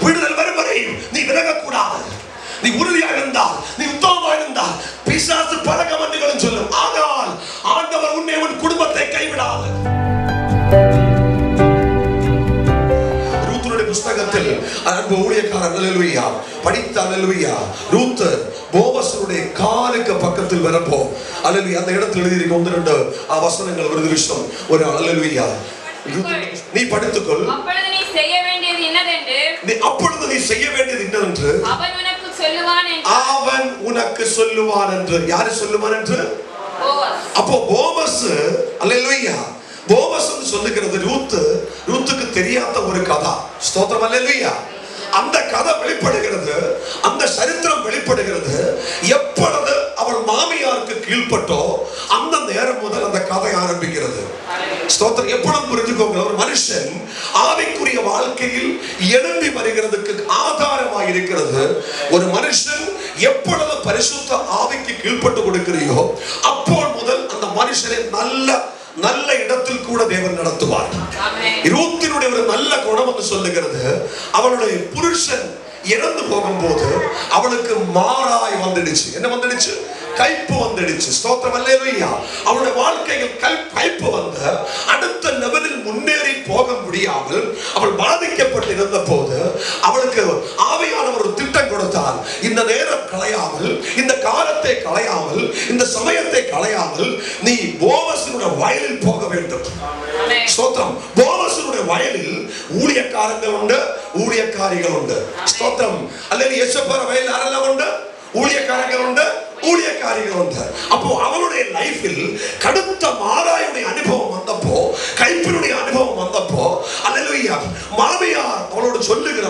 விடுதல் வரும் வரையும் நீ விலகக்கூடாது. நீ உறுதியாக இருந்தால், நீ உத்தமமாக இருந்தால், பிசாசு பல கமெண்ட்களும் சொல்லும். ஆனால் ஆண்டவர் உன்னை உன் குடும்பத்தை கைவிடாது. ரூத்துடைய புஸ்தகத்தில் அன்பு ஊழியக்காரர் அல்லேலூயா படித்த அல்லேலூயா ரூத் போவஸுடைய காலுக்கு பக்கத்தில் வரப்போ அல்லேலூயா அந்த இடத்தில் எழுதியிருக்க 1-2 வசனங்கள் ஒரு நிமிஷம் ஒரு அல்லேலூயா நீ படித்துக்கொள். அப்பொழுது நீ செய்ய வேண்டியது என்னவென்று அவன் உனக்கு சொல்லுவான் என்று. யாரு சொல்லுவான் என்று? அப்போ போவஸ் அல்லேலூயா போவஸ் சொல்லுகிறது ரூத்துக்கு தெரியாத ஒரு கதை. ஸ்தோத்திரம் அல்லேலூயா. அந்த கதை வெளிப்படுகிறது, அந்த சரித்திரம் வெளிப்படுகிறது. எப்பொழுது அவள் மாமியாருக்கு கீழ்பட்டோ அந்த நேரம் முதல் அந்த கதை ஆரம்பிக்கிறது. ஸ்தோத்திரம். எப்பொழுது புரிஞ்சுக்கோங்க, ஒரு மனுஷன் ஆவிக்குரிய வாழ்க்கையில் எழும்பி வருகிறதுக்கு ஆதாரமாக இருக்கிறது. ஒரு மனுஷன் எப்பொழுது பரிசுத்த ஆவிக்கு கீழ்பட்டு கொடுக்கிறியோ அப்போ முதல் அந்த மனுஷனை நல்ல இடத்தில் கூட தேவன் நடத்துவார். ரூத்தினுடைய ஒரு நல்ல குணம் என்று சொல்லுகிறது, அவளுடைய புருஷன் இறந்து போகும்போது அவளுக்கு மாறாய் வந்துடுச்சு. என்ன வந்துடுச்சு? கைப்பு வந்துடுச்சு. ஸ்தோத்திரம் அல்லேலூயா. அவளுடைய வாழ்க்கையில் கைப்பு வந்து அடுத்த லெவலில் முன்னேறி போக முடியாமல் அவள் பாதிக்கப்பட்டிருந்த போது அவளுக்கு ஆவியானவர் ஒரு திட்டம் கொடுத்தார். இந்த நேரம் களையாமல், இந்த காலத்தை களையாமல், இந்த சமயத்தை களையாமல் நீ போவஸினுடைய வயலில் போக வேண்டும். ஸ்தோத்திரம். போவஸினுடைய வயலில் ஊழியக்காரங்கள் உண்டு, ஊழியக்காரிகள் உண்டு. ஸ்தோத்திரம் அல்லேலூயா. யெசுப்பா வயலில் யாரெல்லாம் உண்டு? ஊழியக்காரர்கள் உண்டு, ஊழியக்காரிகள் உண்டு. அப்போ அவளுடைய லைஃபில் கடுத்த மாராயுடைய அனுபவம் வந்தப்போ, கைப்பினுடைய அனுபவம் வந்தப்போ அல்லேலூயா மாமியார் அவளோடு சொல்லுகிற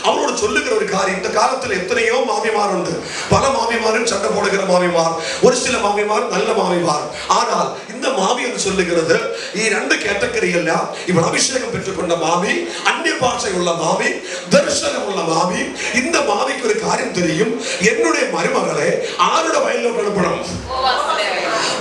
அவளோடு சொல்லுகிற ஒரு காரியம். இந்த காலத்தில் எத்தனையோ மாமிமார் உண்டு. பல மாமிமாரும் சண்டை போடுகிற மாமிமார், ஒரு சில மாமிமார் நல்ல மாமிமார். ஆனால் இந்த மாமியார் சொல்லுகிறது, இரண்டு கேட்டகரியில் இவள் அபிஷேகம் பெற்றுக்கொண்ட மாமி, அந்நிய பாஷை உள்ள மாமி, தரிசனம் உள்ள மாமி. இந்த மாமிக்கு ஒரு காரியம் தெரியும், என்னுடைய மருமகளை ஆரோட வயலில் அனுப்பணும்,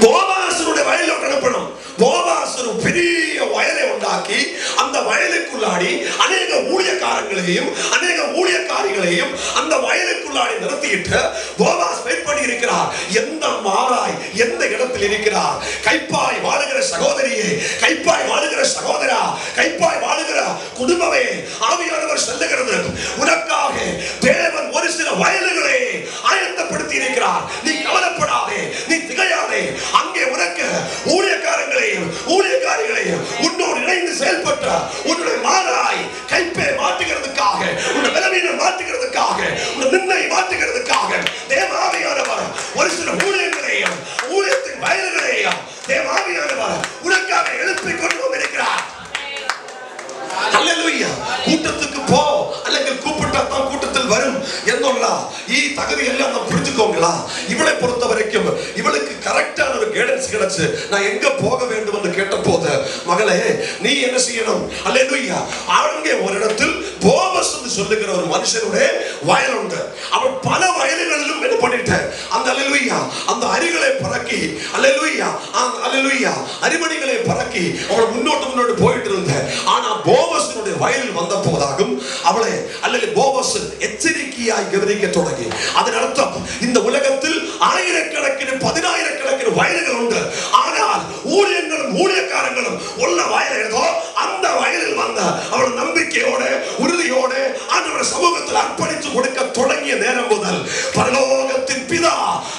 போவாசுடைய வயலில் அனுப்பணும். போவாஸ் ஒரு பெரிய வயலை உண்டாக்கி அந்த வயலுக்குள்ளாடி அநேக ஊழியக்காரங்களையும் அநேக ஊழியக்காரிகளையும் அந்த வயலுக்குள்ளாடி நிறுத்திட்டு போவாஸ் வெயிட் பண்ணி இருக்கிறார். எந்த மாறாய் எந்த இடத்தில் இருக்கிறார்? கைப்பாய் வாழுகிற சகோதரியே, கைப்பாய் வாழுகிற சகோதரா, கைப்பாய் வாழுகிற குடும்பமே, ஆவியானவர் சொல்லுகிறது, உனக்காக தேவன் ஒரு சில வயல்களை ஆயத்தப்படுத்தி இருக்கிறார். நீ கவலைப்படாதே, நீ திகையாதே. அங்கே உனக்கு ஊழியக்காரங்களையும் ஊழியக்காரிகளையும் உன்னோடு இணைந்து செயல்பட்ட உன்னுடைய மாறாய் கைப்பை மாற்றுகிறதுக்காக, உன்னுடைய பலவீனம் மாற்றுகிறதுக்காக, உன்னுடைய நிந்தை மாற்றுகிறதுக்காக தேவாவியானவர் ஒரு சில ஊழியங்களையும் ஊழியத்தின் வயல்களையும் தேவாவியானவர் உனக்காக எழுப்பி கொண்டு வந்திருக்கிறார். அல்லேலூயா. கூட்டத்துக்கு போ அல்லது கூப்பிட்டா தான் கூட்டத்தில் வரும் என்னோங்களா ஈ தகுதி எல்லாம் நான் புரிஞ்சுக்கோங்களா. இவளை பொறுத்த வரைக்கும் இவளுக்கு கரெக்டான ஒரு கைடன்ஸ் கிடைச்சு நான் எங்க போக வேண்டும் என்று கேட்ட போது, மகளே நீ என்ன செய்யணும்? அல்லேலூயா. அங்கே ஒரு இடத்தில் போவஸ் என்று சொல்லுகிற ஒரு மனுஷனுடைய வயல் உண்டு. அவள் பல வயல்களிலும் என்ன பண்ணிட்டேன், அந்த அல்லேலூயா அந்த அரிகளை பறக்கி, அல்லேலூயா அல்லேலூயா அரிமணிகளை பறக்கி அவள் முன்னோட்டு போயிட்டு இருந்தேன். ஆனா போவஸினுடைய வயலில் வந்த போதாகும் அவளை போவஸ் எச்சரிக்கையாய் கவனிக்க தொடங்கி. அதன் அர்த்தம் இந்த உலகத்தில் ஆயிரக்கணக்கிന് 10,000 வயல்கள் உண்டு. ஆனால் ஊழியர்களும் ஊழியக்காரங்களும் உள்ள வயல் ஏதோ அந்த வயலில் வந்த அவள் நம்பிக்கையோட உறுதியோட ஆண்டவர் சமூகத்தில் அர்ப்பணித்து கொடுக்க தொடங்கிய நேரம் முதல் பரலோகத்தின் பிதா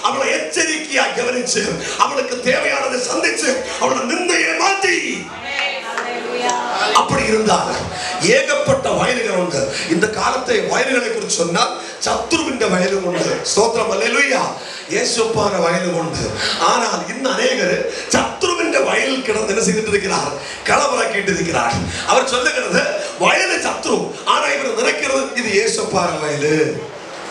அவளை எச்சரிக்கையாய் கவனிச்சு அவளுக்கு தேவையானதை சந்திச்சு அவளை நிந்தையை மாற்றி அப்படி இருந்தால் ஏகப்பட்ட வயல்கள் உண்டு. இந்த காலத்தை வயல்களை குறித்து சொன்னால் சத்துருவின் வயலும் உண்டு. ஸ்தோத்திரம் அல்லேலூயா. இயேசுப்பான வயலும் உண்டு. ஆனால் இன்னும் அநேகர் சத்துருவின் வயலில் கிடந்து என்ன செய்துட்டு இருக்கிறார்? களவராக்கிட்டு இருக்கிறார். அவர் சொல்லுகிறது வயலு சத்துரு, ஆனா இவர் நினைக்கிறது இது இயேசுப்பான வயலு.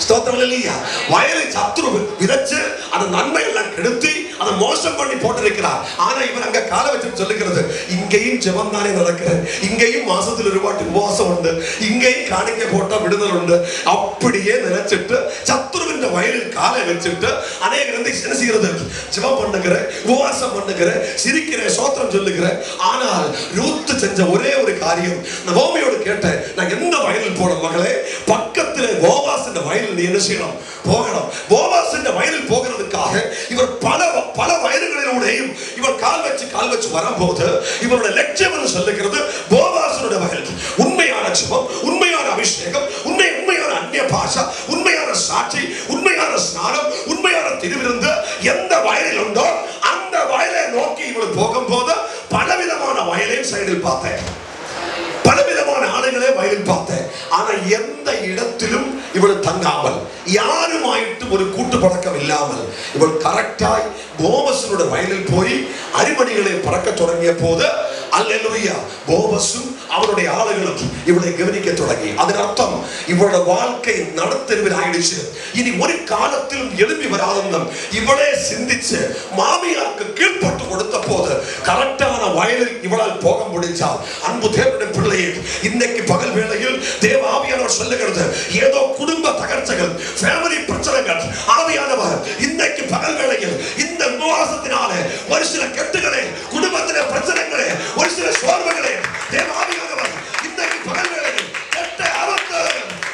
ஸ்தோத்திரம் அல்லேலூயா. வயலை சத்துரு விதைச்சு அந்த நன்மை எல்லாம் கெடுத்து அதை மோசம் பண்ணி போட்டிருக்கிறார். ஆனா இவர் அங்க காலை வச்சு சொல்லுகிறது, இங்கேயும் ஜெபம் தானே நடக்கிறது, இங்கேயும் மாசத்துல ஒரு வாட்டி உபவாசம் உண்டு, இங்கேயும் காணிக்கை போட்டா விடுதல் உண்டு. அப்படியே நினைச்சிட்டு சத்துருவின் வயலில் காலை வச்சுட்டு அநேகர் வந்து என்ன செய்கிறது, ஜெபம் பண்ணுகிற, உபவாசம் பண்ணுகிற, சிரிக்கிற, சோத்திரம் சொல்லுகிற. ஆனால் ரூத் செஞ்ச ஒரே ஒரு காரியம், நவோமியோடு கேட்டேன், நான் எந்த வயலில் போன மகளே, பக்கத்துல போவாஸ் என்ற வயலில் நீ என்ன செய்யணும், போகணும். போவாஸ் என்ற வயலில் போகிறதுக்காக இவர் பல வயல்களிலூடையும் இவர் கால் வச்சு வரும்போது இவருடைய லட்சியம் சொல்லுகிறது போவாசனுடைய வயல். உண்மையான ஜெபம், உண்மையான அபிஷேகம், உண்மையான அந்நிய பாஷா, உண்மையான சாட்சி, உண்மையான ஸ்நானம், உண்மையான திருவிருந்து எந்த வயலில் உண்டோ அந்த வயலை நோக்கி இவள் போகும்போது பலவிதமான வயலையும் சைடில் பார்த்தேன், பலவிதமான ஆளுகளே வயலில் பார்த்தேன். ஆனா எந்த இடத்திலும் இவள் தங்காமல், யாருமாயிட்டு ஒரு கூட்டு பழக்கம் இல்லாமல் இவள் கரெக்டாய் போவஸனுடைய வயலில் போய் அரிமணிகளை பறக்க தொடங்கிய போது அல்லேலூயா, போவஸும் அவருடைய ஆளுகளும் இவளை கவனிக்க தொடங்கி. அதன் அர்த்தம் இவளோட வாழ்க்கை நடத்தெருவில் ஆயிடுச்சு. இனி ஒரு காலத்திலும் எழுப்பி வராதம் இவளே சிந்திச்சு மாமியாருக்கு கீழ்பட்டு கொடுத்த போது கரெக்டான வயலில் இவளால் போக முடிச்சால். அன்பு தேவனுடைய பிள்ளையே, இன்னைக்கு பகல் வேளையில் தேவ ஆவியானவர் சொல்லுகிறது, ஏதோ குடும்ப தகர்ச்சைகள், ஃபேமிலி பிரச்சனைகள், ஆவியானவர் இன்னைக்கு பகல் வேளையில் இந்த உபவாசத்தினாலே ஒரு சில கெட்டுகளே, குடும்பத்திலே பிரச்சனைகளே, ஒரு சில சோர்வுகளே, தேவ ஆவியானவர் இன்னைக்கு பகல் வேளையில் கெட்ட அவத்து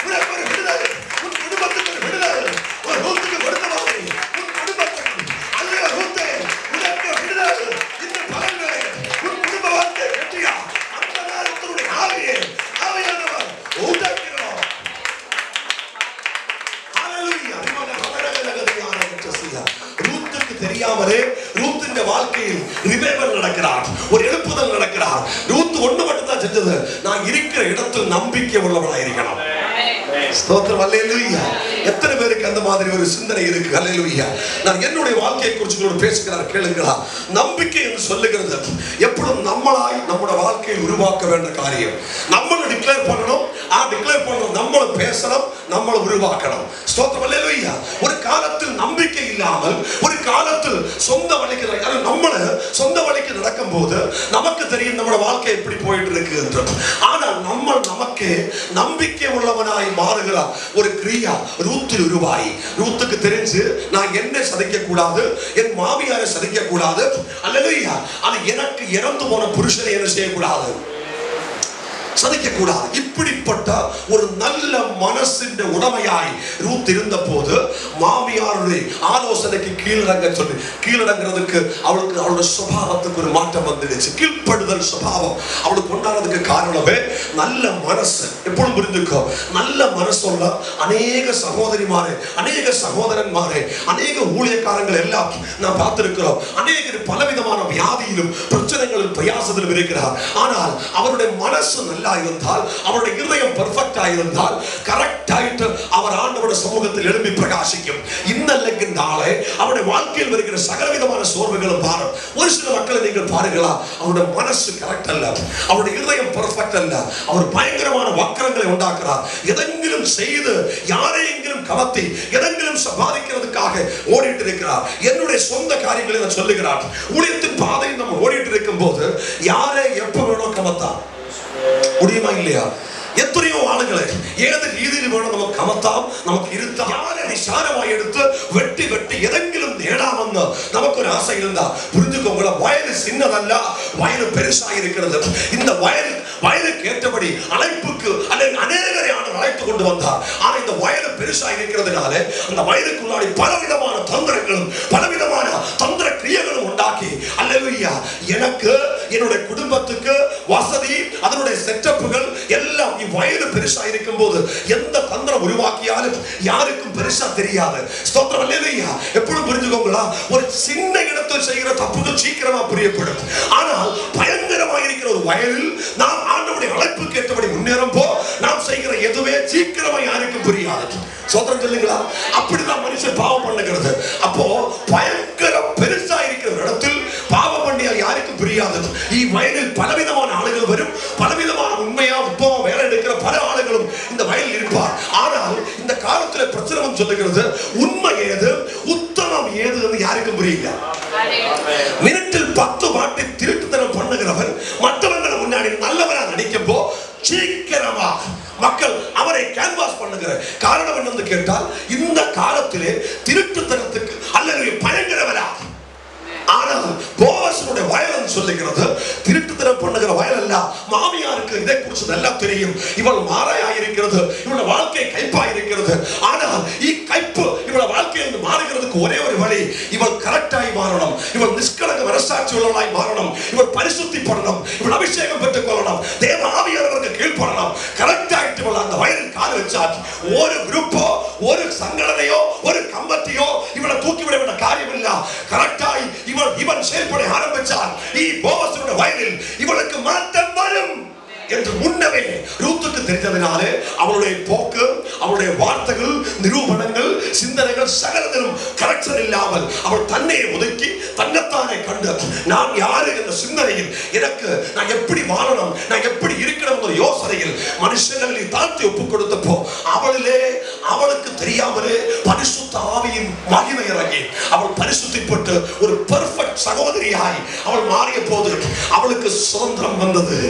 உனக்கு ஒரு விடுதலை, உன் குடும்பத்துக்கு ஒரு விடுதலை, ஒரு ரூத்துக்கு கொடுத்த மாதிரி உன் குடும்பத்துக்கு அல்ல ரூத்தே உனக்கு விடுதலை. இந்த பகல் வேளையில் உன் குடும்ப வாழ்க்கை வெற்றியா அந்த நேரத்தினுடைய ஆவியானவர் ஊட்டக்கிறோம். ஹalleluya. ரூத்துக்கு தெரியாமலே ரூத்தின் வாழ்க்கையில் ரிவைவல் நடக்கிறார், ஒரு எழுப்புதல் நடக்கிறார். ரூத் ஒண்ணு மட்டும் தான் செஞ்சது, நான் இருக்கிற இடத்தில் நம்பிக்கை உள்ளவனாக இருக்கணும். ஸ்தோத்திரம், அல்லேலூயா. எத்தனை பேருக்கு அந்த மாதிரி ஒரு சிந்தனை இருக்கு? அல்லேலூயா. நான் என்னுடைய வாழ்க்கையை குறித்து பேசுகிறார், கேளுங்களா. நம்பிக்கை என்று சொல்லுகிறது எப்பொழுதும் நம்மளாய் நம்முடைய வாழ்க்கையை உருவாக்க வேண்டிய காரியம். நம்மளை டிக்ளேர் பண்ணணும், டிக்ளேர் பண்ணணும், நம்மளை பேசணும், நம்மளை உருவாக்கணும். ஸ்தோத்திரம், அல்லேலூயா. ஒரு காலத்தில் நம்பிக்கை இல்லாமல், ஒரு காலத்தில் சொந்த வழிக்கு நம்மளை சொந்த வழிக்கு நடக்கும் போது நமக்கு தெரியும் நம்மளோட வாழ்க்கை எப்படி போயிட்டு இருக்கு என்று. ஆனால் நம்ம நமக்கு நம்பிக்கை உள்ளவனாய் மாறுகிறார் ஒரு கிரியா ரூத்தில் உருவாகி. ரூத்துக்கு தெரிஞ்சு நான் என்ன சதிக்க கூடாது, என் மாமியாரை சதிக்க கூடாது, அல்லேலூயா. அது எனக்கு இறந்து போன புருஷனை என்ன செய்யக்கூடாது, சதிக்க கூடாது. இப்படிப்பட்ட ஒரு நல்ல மனசின் உடமையாய் ரூத் இருந்த போது மாமியாருடைய ஆலோசனைக்கு கீழடங்கிறதுக்கு அவளுக்கு அவளுடைய சுபாவத்துக்கு ஒரு மாற்றம் வந்துடுச்சு. கீழ்ப்படுதல் சுபாவம் அவளுக்கு கொண்டாடுறதுக்கு காரணமே நல்ல மனசு. எப்பொழுதும் புரிஞ்சுக்கோ, நல்ல மனசுள்ள அநேக சகோதரிமாரே, அநேக சகோதரன்மாரே, அநேக ஊழியக்காரங்கள் எல்லாம் நான் பார்த்திருக்கிறோம். அநேகர் பலவிதமான வியாதியிலும் பிரச்சனைகளிலும் பிரயாசத்திலும் இருக்கிறார். ஆனால் அவருடைய மனசு நல்ல இருந்தால், அவருடைய இதயம் பெர்ஃபெக்ட் ஆயிருந்தால், கரெக்ட் ஆயிட்டு அவர் ஆண்டவருடைய சமூகத்தில் எழும்பி பிரகாசிக்கும். இன்னல்லைக்கு நாளே அவருடைய வாழ்க்கையில் வருகிற சகலவிதமான சோர்வுகளும் பாரும். ஒரு சில மக்களை நீங்கள் பாருங்களா, அவருடைய மனசு கரெக்ட் அல்ல, அவருடைய இதயம் பெர்ஃபெக்ட் அல்ல, அவர் பயங்கரமான வக்கரங்களை உண்டாக்குறார். எதெங்கிலும் செய்து யாரையெங்கிலும் கவர்த்தி எதெங்கிலும் சம்பாதிக்கிறதுக்காக ஓடிட்டு இருக்கிறார். என்னுடைய சொந்த காரியங்களை நான் சொல்லுகிறார். ஊழியத்தின் பாதையில் நம்ம ஓடிட்டு இருக்கும் போது யாரை எப்ப வேணும் கவர்த்தான் முடியுமா இல்லையா? எத்தனையோ ஆளுங்களை ஏது ரீதியில் வேணும் நமக்கு கமத்தாம், நமக்கு இருந்தா யாரை நிசாரமாய் எடுத்து வெட்டி வெட்டி எதெங்கிலும் நேடாம நமக்கு ஒரு ஆசை இருந்தா புரிஞ்சுக்கோங்கள, வயது சின்னதல்ல, வயது பெருசா இருக்கிறது. இந்த வயலுக்கு ஏற்றபடி அழைப்புக்கு அநேகரை அழைத்து கொண்டு வந்தார். ஆனா இந்த வயது பெருசா இருக்கிறதுனால அந்த வயதுக்குள்ளாடி பலவிதமான தந்திரங்களும் பலவிதமான தந்திர கிரியைகளும் உண்டாக்கி, அல்லேலூயா, எனக்கு என்னுடைய குடும்பத்துக்கு வசதி அதனுடைய செட்டப்புகள் எல்லாம் வயது பெருசா இருக்கும் போது எந்த தந்திரம் உருவாக்கியாலும் யாருக்கும் பெருசா தெரியாது. ஸ்தோத்திரம், அல்லேலூயா. எப்பொழுதும் புரிஞ்சுக்கோங்களா, ஒரு சின்ன இடத்தில் செய்கிற தப்புகள் சீக்கிரமா புரியப்படும். ஆனால் பயங்கரமாக இருக்கிற ஒரு வயலில் நாம் ஆண்டவருடைய அழைப்புக்கு ஏற்றபடி முன்னேறும் போ நாம் செய்கிற எதுவே சீக்கிரமா யாருக்கும் புரியாது. ஸ்தோத்திரம் சொல்லுங்களா. அப்படிதான் மனுஷன் பாவம் பண்ணுகிறது. அப்போ பயங்கர பெருசா இருக்கிற இடத்தில் பாவம் பண்ணியால் யாருக்கும் புரியாது. வயலில் பலவிதமான ஆளுகள் வரும், பலவிதமான உண்மையா உத்தம வேலை எடுக்கிற பல ஆளுகளும் இந்த வயலில் இருப்பார். ஆனால் இந்த காலத்தில் பிரச்சனை சொல்லுகிறது, உண்மை ஏது உத்தமம் ஏது யாருக்கும் புரியல. கேன்வாஸ் பண்ணுகிற காரணம் என்னன்னு கேட்டால், இந்த காலத்திலே திருட்டுத்தனத்துக்கு அல்லது பயங்கர விலை. ஆனால் போவஸுடைய வயல் சொல்லுகிறது, திருட்டுத்தனம் பண்ணுகிற வயல் அல்ல. மாமியாருக்கு இதை குறித்து நல்லா தெரியும். இவள் மாறாயிருக்கிறது, இவளோட வாழ்க்கை கைப்பாயிருக்கிறது. ஆனால் கைப்பு இவளோட வாழ்க்கையில் மாறுகிறதுக்கு ஒரே ஒரு வழி, இவள் கரெக்டாய் மாறணும், இவள் நிஷ்கலங்க மனசாட்சி உள்ளவளாய் மாறணும், இவள் பரிசுத்தி பண்ணணும், இவள் அபிஷேகம் பெற்றுக் கொள்ளணும், தேவ ஆவியானவருக்கு கீழ்ப்படணும். கரெக்டாயிட்டு இவள் அந்த வயலில் கால் வச்சாச்சு. ஒரு குரூப்போ ஒரு சங்கடனையோ ஒரு கம்பத்தையோ இவளை தூக்கிவிட வேண்டிய காரியம் இல்ல. கரெக்டாய் இவன் செயல்பட ஆரம்பிச்சார். போவஸுடைய வயலில் இவளுக்கு மாற்றம் வரும் என்று முன்னமே ரூத்துக்கு தெரிந்ததினாலே அவளுடைய போக்கு, அவளுடைய வார்த்தைகள், நிரூபணங்கள், சிந்தனைகள் சகலத்திலும் கரெக்ஷன் இல்லாமல் அவள் தன்னை ஒதுக்கி தன்னைத்தானே கண்டு நான் யாரு என்ற சிந்தனையில், எனக்கு நான் எப்படி வாழணும், நான் எப்படி இருக்கணும் என்ற யோசனையில் மனுஷங்களை தாழ்த்தி ஒப்புக் கொடுத்தப்போ அவளுக்கு தெரியாமலே பரிசுத்த ஆவியின் மகிமை இறங்கி அவள் பரிசுத்திப்பட்டு ஒரு பெர்ஃபெக்ட் சகோதரியாய் அவள் மாறிய போது அவளுக்கு சுதந்திரம் வந்தது.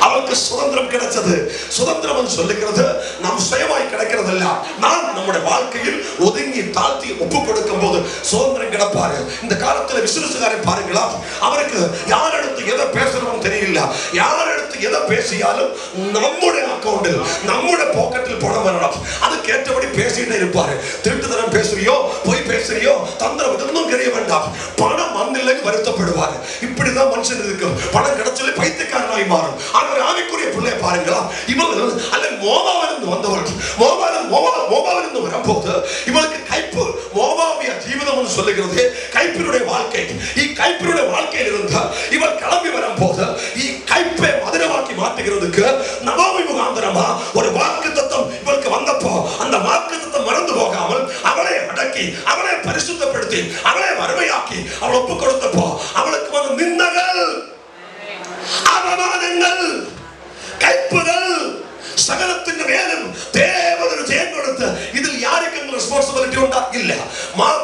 அவளுக்கு சுதந்திரம் கிடைச்சது. சுதந்திரம் சொல்லுகிறது நாம் சுயமாய் கிடைக்கிறது இல்ல. நாம் நம்முடைய வாழ்க்கையில் ஒதுங்கி தாழ்த்தி ஒப்பு கொடுக்கும் போது சுதந்திரம் கிடைப்பாரு. இந்த காலத்துல விசுவாசக்காரை பாருங்களா, அவருக்கு யார் எடுத்து எதை பேசணும் தெரியல. யார் எடுத்து எதை பேசியாலும் நம்முடைய அக்கௌண்டில் நம்முடைய பாக்கெட்டில் பணம் வரணும். அது கேட்டபடி பேசிட்டே இருப்பாரு. திருட்டுத்தனம் பேசுறியோ, பொய் பேசுறியோ, தந்திரம் எதுவும் தெரிய வேண்டாம். பணம் மண்ணில் வருத்தப்படுவாரு. இப்படிதான் மனுஷன் இருக்கும். பணம் கிடைச்சலே பைத்தியக்காரனாய் மாறும். ஆனால் ஆவிக்குரிய பிள்ளையை பாருங்களா, இவர்கள் அல்ல மோவாவிலிருந்து வந்தவர்கள். மோவாவிலிருந்து வரும்போது இவளுக்கு கைப்பு, மோவாவிய ஜீவிதம் சொல்லுகிறது கைப்பினுடைய வாழ்க்கை. கைப்பினுடைய வாழ்க்கையில் இருந்த இவள் கிளம்பி வரும்போது கைப்பை மதுரமாக்கி மாற்றுகிறதுக்கு நவோமி முகாந்தரமா ஒரு வாக்குத்தத்தம் இவளுக்கு வந்தப்போ அந்த வாக்குத்தத்தம் மறந்து போகாமல் அவளை அடக்கி, அவளை பரிசுத்தப்படுத்தி, அவளை வறுமையாக்கி அவள் ஒப்பு கொடுத்தப்போ அவளுக்கு வந்து நிந்தகள், அவமானங்கள், கைப்புகள் சகலத்தின் மேலும் தேவதற்கு ஜெயம் கொடுத்து இதில் யாருக்கு ரெஸ்பான்சிபிலிட்டி உண்டா? இல்ல.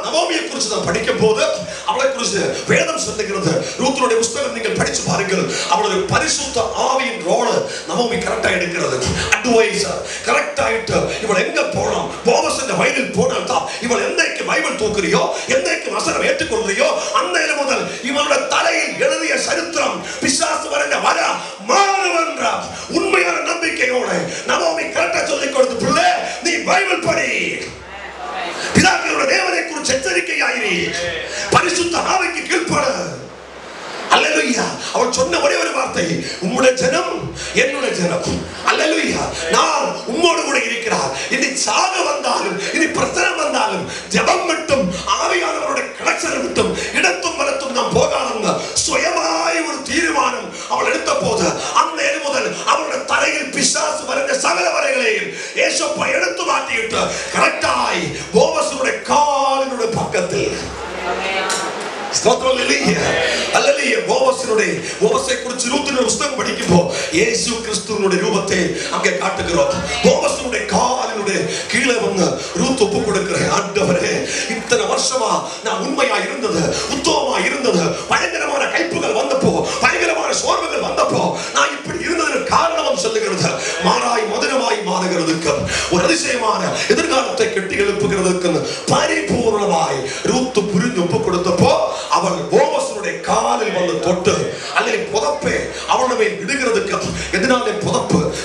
நவோமியை குறித்து நான் படிக்கும் போது அவளை குறித்து வேதம் சொல்லுகிறது. ரூத்துடைய புத்தகம் நீங்கள் படிச்சு பாருங்கள். அவளுடைய பரிசுத்த ஆவியின் ரோல் நவோமி கரெக்டா எடுக்கிறது. அட்வைசர் கரெக்டா ஆயிட்டு இவள் எங்க போனோம், போவஸ் இந்த வயலில் போனால் தான் இவள் என்னைக்கு பைபிள் தூக்குறியோ, என்னைக்கு வசனம் ஏற்றுக்கொள்றியோ அந்த முதல் இவளுடைய தலையில் எழுதிய சரித்திரம் பிசாசு வரைந்த வர மாறுவென்ற உண்மையான நம்பிக்கையோடு நவோமி கரெக்டா சொல்லிக் கொடுத்து, பிள்ளை நீ பைபிள் படி, பிதாக்களோட தேவனை குறித்து எச்சரிக்கையாயிரு, பரிசுத்த ஆவிக்கு கீழ்ப்படு. அல்லேலூயா. அவள் சொன்ன ஒரே ஒரு வார்த்தை, உம்முடைய ஜனம் என்னுடைய ஜனம். அல்லேலூயா. நான் உம்மோடு கூட இருக்கிறார். இனி சாக வந்தாலும், இனி பிரச்சனை வந்தாலும், ஜெபம் மட்டும் ஆவியானவருடைய கனெக்ஷன் மட்டும் இடத்தும் வலத்தும் நாம் போகாதுங்க. சுயமாய் ஒரு தீர்மானம் அவள் எடுத்த போது அந்த முதல் அவளுடைய தலையில் பிசாசு வரைந்த சகல வரைகளையும் ஏசப்பா எடுத்து மாட்டிவிட்டு கரெக்டாய் போவஸுடைய காலினுடைய பக்கத்தில் போவஸை குறித்து ரூத்தினுடைய புத்தகம் படிக்கும்போது இயேசு கிறிஸ்துவினுடைய ரூபத்தை அங்கே காட்டுகிறோம். போவஸுடைய காலினுடைய கீழே வந்து ரூத் ஒப்பு கொடுக்கிறேன். ஆண்டவரே, இத்தனை வருஷமா நான் உண்மையா இருந்தது, உத்தமமா இருந்தது, பயங்கரமான கைப்புகள் வந்தப்போ, பயங்கரமான சோர்வுகள் வந்தப்போ நான் இப்படி இருந்ததற்கு காரணம் சொல்லுகிறது. மாறாய் மதுரமாய் மாறுகிறதுக்கு, ஒரு அதிசயமான எதிர்காலத்தை கட்டி எழுப்புகிறதுக்கு பரிபூர்ணமாய் ரூத் புரிந்து ஒப்பு கொடுத்தப்போ அவள் போவஸுடைய காலில் வந்து தொட்டு அல்லது புதப்பை அவளுடைய விடுகிறதுக்கு. எதனாலே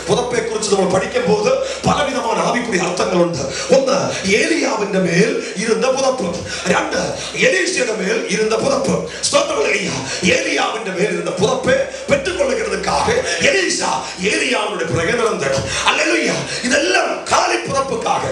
புதப்பை குறித்து நம்ம படிக்கும் போது பலவிதமான ஆவிக்குரிய அர்த்தங்கள் உண்டு. ஒன்று, ஏலியாவின் மேல் இருந்த புதப்பு. ரெண்டு, எலியாவின் மேல் இருந்த புதப்பு. ஏலியாவின் மேல் இருந்த புதப்பை பெற்றுக் கொள்ளுகிறதுக்காக எலிசா ஏலியாவுடைய பிறகு நடந்தார். அல்லேலூயா. இதெல்லாம் காலை புதப்புக்காக.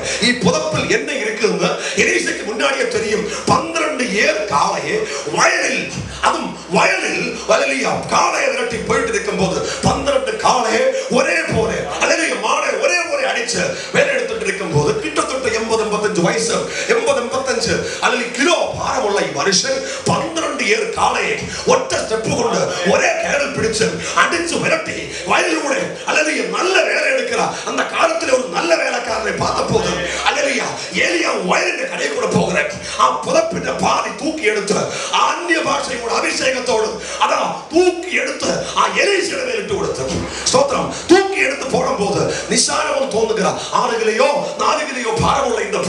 புதப்பில் என்ன இருக்குன்னு எலிசாக்கு முன்னாடியே தெரியும். 12 ஏர் காளையை வயலில், அதுவும் வயலில் வயலியா காளையை விரட்டி போயிட்டு இருக்கும் போது 12 காளையை ஒரே போல அல்லது மாடை ஒரே போல அடிச்சு வேலை எடுத்துட்டு இருக்கும் போது கிட்டத்தட்ட 80-85 வயசு, 80-85 அல்லது கிலோ பாரமுள்ள மனுஷன் 12 ஏர் காளையை ஒற்ற ஸ்டெப்பு கொண்டு ஒரே கேடல் பிடிச்சு அடிச்சு விரட்டி வயலிலூടെ அல்லது நல்ல வேலை எடுக்கிறார். அந்த காலத்தில் ஒரு நல்ல வேலைக்காரரை பார்த்த போது அல்லையா ஏலியா வயலின் கடை கூட போகிறேன். புதப்பிட்ட பாதி தூக்கி எடுத்து அந்நிய பாஷையோட அபிஷேகத்தோடு அதான் தூக்கி எடுத்து எலியாவின் மேல் இட்டு கொடுத்து ஸ்தோத்திரம். தூக்கி தூக்கி எடுத்து போடும் போது நிசானவன் தோன்றுகிறார். 6 கிலோ 4 கிலோ பாரமுள்ள இந்த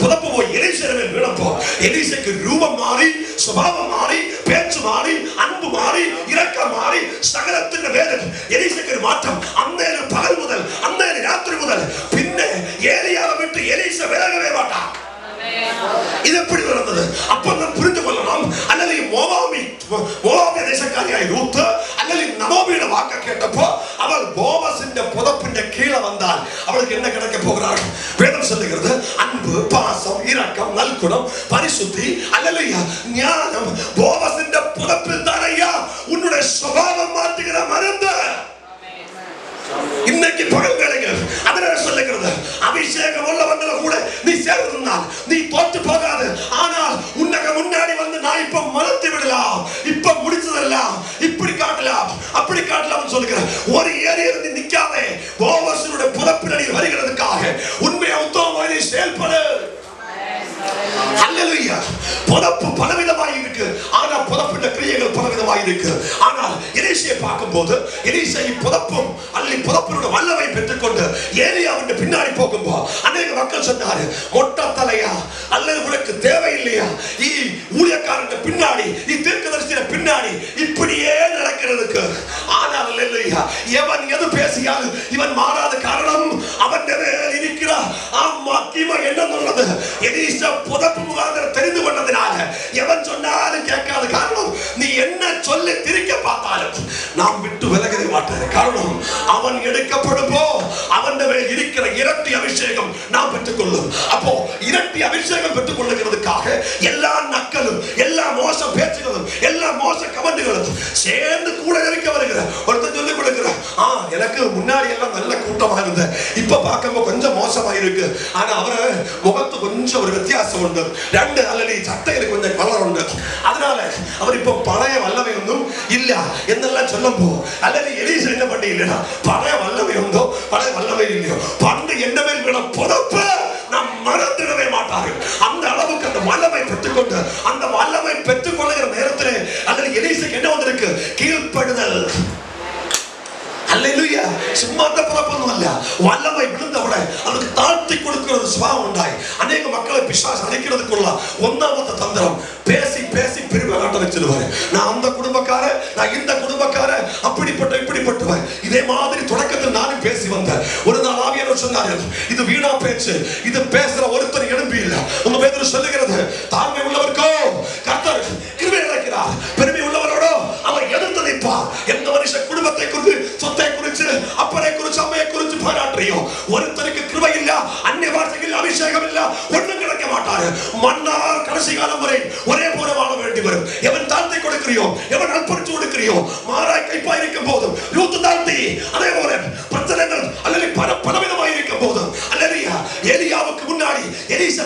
புதப்பு போய் எலிசேவின் விழப்போ எலிசேக்கு ரூபம் மாறி, சுபாவம் மாறி, பேச்சு மாறி, அன்பு மாறி, இரக்கம் மாறி, சகலத்தின் வேதம் எலிசேக்கு மாற்றம். அந்நேர பகல் முதல் அந்நேர ராத்திரி முதல் பின்னே ஏலியாவை விட்டு எலிசா விலகவே மாட்டான். இது எப்படி நடந்தது? அப்ப நாம் புரிந்து கொள்ளலாம். அல்லது மோவாபிய தேசக்காரியாய் ரூத் அல்லது நவோமியோட வாக்க கேட்டப்போ அவள் போவஸின் புதப்பின் கீழே வந்தால் அவளுக்கு என்ன கிடைக்க போகிறாள்? வேதம் சொல்லுகிறது, அன்பு, பாசம், இரக்கம், நல்குணம், பரிசுத்தி, அல்லேலூயா, ஞானம். போவஸின் புதப்பில் தானையா உன்னுடைய சுபாவம் மாற்றுகிற மருந்து. இன்னைக்கு பகல் வேளைகள் அதனால சொல்லுகிறது, அபிஷேகம் உள்ளவங்கள கூட நீ சேர்ந்தால் நீ தோற்று போகாது. ஆனால் உன்னக்கு முன்னாடி வந்து நான் இப்ப மறந்து விடலாம், இப்ப முடிச்சதெல்லாம் இப்படி காட்டலாம் அப்படி காட்டலாம் சொல்லுகிறேன். ஒரு ஏரியில் நீ நிக்காதே. போவஸினுடைய புதப்பினடியில் வருகிறதுக்காக உண்மையை உத்தமமாய் செயல்படு. அல்லேலூயா. புதப்பு பலவிதமாய் இருக்கு. ஆனா புதப்பின் கிரியைகள் பலவிதமாய் இருக்கு. ஆனால் எலிசையை பார்க்கும்போது எலிசை புதப்பும் அல்லது புதப்பினுடைய வல்லமை பெற்றுக்கொண்டு ஏலியாவின் பின்னாடி போகும்போது அநேக மக்கள் சொன்னாரு, மொட்டை தலையா அல்லது உனக்கு தேவையில்லையா ஊழியக்காரன் பின்னாடி தீர்க்கதரிசியின் பின்னாடி இப்படியே நடக்கிறதுக்கு? ஆனால் அல்லேலூயா, எவன் எது பேசியால் இவன் மாறாத காரணம் அவன் இருக்கிறார். என்ன சொல்றது? எலிசா புதப்பு முகாந்திரம் தெரிந்து கொண்டதினால எவன் சொன்னாலும் கேட்காத காரணம் நீ என்ன சொல்லி திரிக்க பார்த்தாலும் நாம் விட்டு விலகவே மாட்டாரு. காரணம் அவன் எடுக்கப்படும்போ அவன் மேல் இருக்கிற இரட்டி அபிஷேகம் நாம் பெற்றுக்கொள்ளும். அப்போ இரட்டி அபிஷேகம் பெற்றுக் கொள்ளுகிறதுக்காக எல்லா நக்கலும், எல்லா மோச பேச்சுகளும், எல்லா மோச கமெண்ட்களும் சேர்ந்து கூட இருக்க வருகிற ஒருத்தன் சொல்லிக் கொடுக்கிற, எனக்கு முன்னாடி எல்லாம் நல்ல கூட்டமா இருந்த, இப்ப பார்க்கும்போது கொஞ்சம் மோசமா இருக்கு. ஆனா அவரை முகத்து கொஞ்சம் ஒரு வித்தியாசம் உண்டு, 2 அல்லது சட்டையில கொஞ்சம் கலர் உண்டு. அதனால அவர் இப்ப பழைய வல்லமை ஒன்றும் இல்ல என்னெல்லாம் சொல்லும் போ. அல்லது எலிசா என்ன பண்ணி இல்லைன்னா பழைய வல்லமை உண்டோ பழைய வல்லமை இல்லையோ பண்டு என்ன மேல் விட புதப்பு நாம் மறந்துடவே மாட்டார்கள். அந்த அளவுக்கு அந்த வல்லமை பெற்றுக்கொண்டு அந்த வல்லமை பெற்றுக்கொள்ளுகிற நேரத்தில் அதில் எலிசாக்கு என்ன வந்திருக்கு? கீழ்ப்படுதல். அல்லேலூயா. சும்மா அந்த புறப்பொன்னும் அல்ல, வல்லமை விழுந்தவுடன் அதுக்கு தாழ்த்தி கொடுக்கிறது சுபாவம் உண்டாய். அநேக மக்களை பிசாசு அழைக்கிறதுக்குள்ள ஒன்னாவது தந்திரம் பேசி பேசி பெருமை காட்ட வச்சிருவாரு. நான் அந்த குடும்பக்கார, நான் இந்த குடும்பக்கார, அப்படிப்பட்ட இப்படிப்பட்டவன். இதே மாதிரி தொடக்கத்தில் நானும் பேசி வந்தேன். ஒரு நாள் ஆவியானவர் சொன்னாரு, இது வீணா பேச்சு, இது பேசுற ஒருத்தர் எழும்பி இல்லை. உங்க பேதர் சொல்லுகிறது, தாழ்மை உள்ளவருக்கோ கர்த்தர் கிருபை அளிக்கிறார், பெருமை உள்ளவரோடோ அவர் எதிர்த்து நிற்பார். எந்த மனுஷன் குடும்பத்தை குறித்து, சொத்தை குறித்து, அப்பனை குறித்து, அம்மையை குறித்து பாராட்டுறியோ ஒருத்தருக்கு கிருபை இல்ல, அந்நிய வார்த்தைகள் அபிஷேகம் இல்ல, ஒன்றும் கிடைக்க மாட்டாரு. மன்னார் கடைசி காலம் வரை ஒரே போல வாழ வேண்டி வரும். எவன் தாழ்த்தை கொடுக்கிறியோ, எவன் அல்பரிச்சு கொடுக்கிறியோ, மாறாய் கைப்பா இருக்கும் போதும் ரூத் தாழ்த்தி, அதே போல பிரச்சனைகள் அல்லது பலவிதமாய் இருக்கும் போதும் அல்லேலூயா, ஏலியாவுக்கு முன்னாடி எலிசா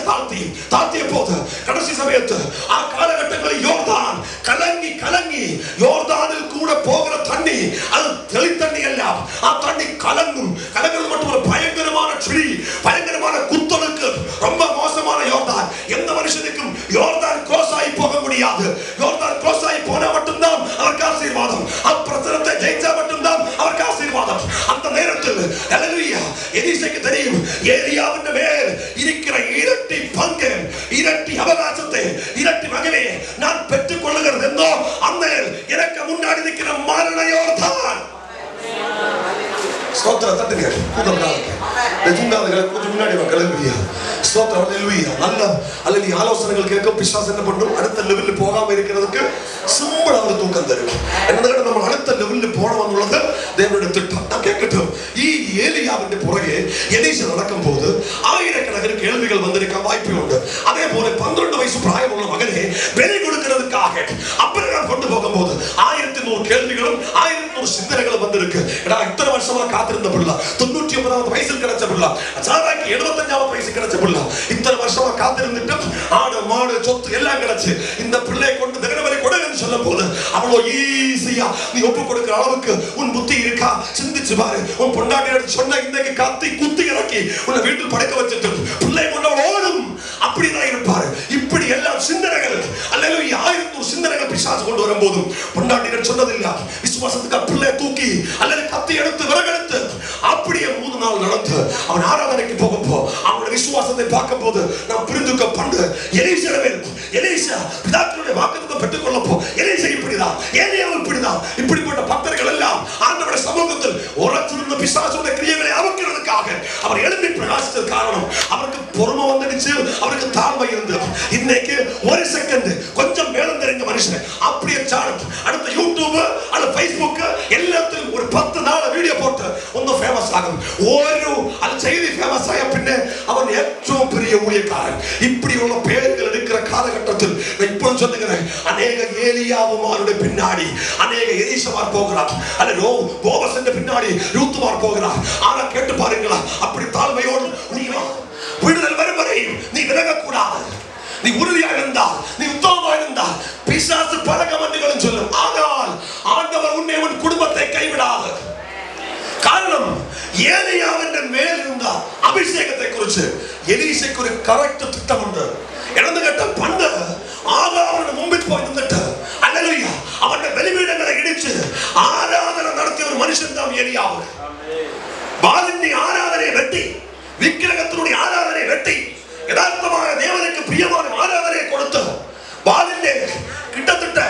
தாழ்த்திய போது கடைசி சமயத்து ஆ காலகட்டங்களில் யோர்தான் கலங்கி கலங்கி யோர்தானில் கூட போகிற தண்ணி அது தெளி தண்ணி அல்ல, ஆ தண்ணி கலங்கிறது மட்டும் ஒரு பயங்கரமான செடி, பயங்கரமான குத்தலுக்கு ரொம்ப மோசமான யோர்தான். எந்த மனுஷனுக்கும் யோர்தான் கோசாய் போக முடியாது. யோர்தான் கோசாய் போனா மட்டும்தான் அவருக்கு ஆசீர்வாதம். அப்பிரச்சனத்தை ஜெயிச்சா மட்டும்தான் அவருக்கு ஆசீர்வாதம். அந்த நேரத்தில் அல்லேலூயா, எலிசாக்கு தெரியும் ஏலியாவின் மேல் இருக்கிற இரட்டி பங்கு, இரட்டி அவகாசத்தை, இரட்டி மகிமை நான் பெற்றுக் கொள்ளுகிறது என்னோ அந்த எனக்கு முன்னாடி நிற்கிற மரண யோர்தான். ஸ்தோத்திரம் தட்டுங்க. கொஞ்சம் முன்னாடி கிளம்பியா ஸ்தோத்திரம். அல்லேலூயா. நல்ல அல்லது ஆலோசனைகள் கேட்க பிசாசு என்ன பண்ணும்? அடுத்த லெவலில் போகாம இருக்கிறதுக்கு சிம்பிளாக தூக்கம் தரும். என்ன நம்ம அடுத்த லெவலில் போனவன் உள்ளது தேவனுடைய திட்டம். நான் கேட்கட்டும், ஏலியாவின் பிறகு எலிசா நடக்கும் போது ஆயிரக்கணக்கில் கேள்விகள் வந்திருக்க வாய்ப்பு உண்டு. அதே போல 12 வயசு பிராயம் உள்ள மகனே வெளி கொடுக்கிறதுக்காக அப்புறம் கொண்டு போகும்போது 1100 கேள்விகளும் 1100 சிந்தனைகளும் வந்திருக்கு. இத்தனை வருஷமா காத்திருந்த பிள்ளை, 99வது வயசில் கிடைச்ச பிள்ளை, சாராக்கு 75வது வயசு கிடைச்ச பிள்ளை, இத்தனை வருஷமா காத்திருந்துட்டு ஆடு மாடு சொத்து எல்லாம் கிடைச்சு இந்த பிள்ளையை கொண்டு தினவரை கொடுங்கன்னு சொல்லும் போது அவ்வளோ ஈஸியா நீ ஒப்பு கொடுக்கிற அளவுக்கு உன் புத்தி இருக்கா? சிந்திச்சு பாரு. உன் பொண்டாட்டி சொன்ன இன்னைக்கு கத்தி குத்தி இறக்கி உன்னை வீட்டில் படைக்க வச்சுட்டு பிள்ளை கொண்டு ஓடும். அப்படிதான் இருப்பாரு. இப்படி எல்லாம் சிந்தனைகள் அல்லேலூயா 1100 சிந்தனைகள் பிசாசு கொண்டு வரும்போதும் பொண்டாட்டிகள் சொன்னதில்லை, விசுவாசத்துக்கு பிள்ளை தூக்கி அல்லது கத்தி எடுத்து விறகெடுத்து மலைக்கு போகும்போ அவனுடைய விசுவாசத்தை பார்க்கும் போது நாம் புரிந்துக்க பண்டு எலீசா பிதாக்களுடைய வாக்குத்தத்தம் பெற்றுக் கொள்ளப்போ எலீசா இப்படிதான், ஏலியாவும் இப்படிதான். இப்படிப்பட்ட பக்தர்கள் எல்லாம் ஆண்டவருடைய சமூகத்தில் உரைத்திருந்த பிசாசுடைய கிரியைகளை அமுக்கிறதுக்காக அவர் எழுப்பி பிரகாசித்தது காரணம் அவருக்கு பொறுமை வந்துடுச்சு, அவருக்கு தாழ்மை இருந்தது. இன்னைக்கு ஒரு செகண்ட் கொஞ்சம் மேலும் தெரிஞ்ச மனுஷன் அப்படியே சாடும் அடுத்த யூடியூப் அல்ல Facebook எல்லாத்திலும் ஒரு 10 நாள் வீடியோ போட்டு ஒன்னும் ஃபேமஸ் ஆகும். ஒரு அந்த செய்தி ஃபேமஸ் ஆய பின்னே அவன் ഏറ്റവും பெரிய ஊழியக்காரன். இப்படி உள்ள பேர்கள் எடுக்கிற காலகட்டத்தில் இப்பொழுது சொல்லுகிறேன், அநேக ஏலியாவுமாருடைய பின்னாடி அநேக எலிசமார் போகிறார், அல்ல போவஸ் பின்னாடி ரூத்துமார் போகிறார். ஆனா கேட்டு பாருங்களா, அப்படி தாழ்மையோடு நீ விடுதல் வரும் வரை நீ விலகக்கூடாது. நீ உறுதியா இருந்தால், நீ உத்தமமா இருந்தால் பிசாசு பல கமெண்ட்களும் சொல்லும். ஆனால் ஆண்டவர் உன்னை உன் குடும்பத்தை கைவிடாது. காரணம் ஏலியாவின் மேல் இருந்த அபிஷேகத்தை குறித்து எலிசைக்கு ஒரு கரெக்ட் திட்டம் உண்டு. இழந்து கட்ட பண்ண ஆகாவோட மும்பில் போய் நின்றுட்டு அல்லேலூயா அவன் வெளிவீடங்களை இடிச்சு ஆராதனை நடத்திய ஒரு மனுஷன் தான் ஏலியாவு. பாலினி ஆராதனை வெட்டி, விக்கிரகத்தினுடைய ஆராதனை வெட்டி, யதார்த்தமான தேவனுக்கு பிரியமான ஆராதனையை கொடுத்து பாலிலே கிட்டத்தட்ட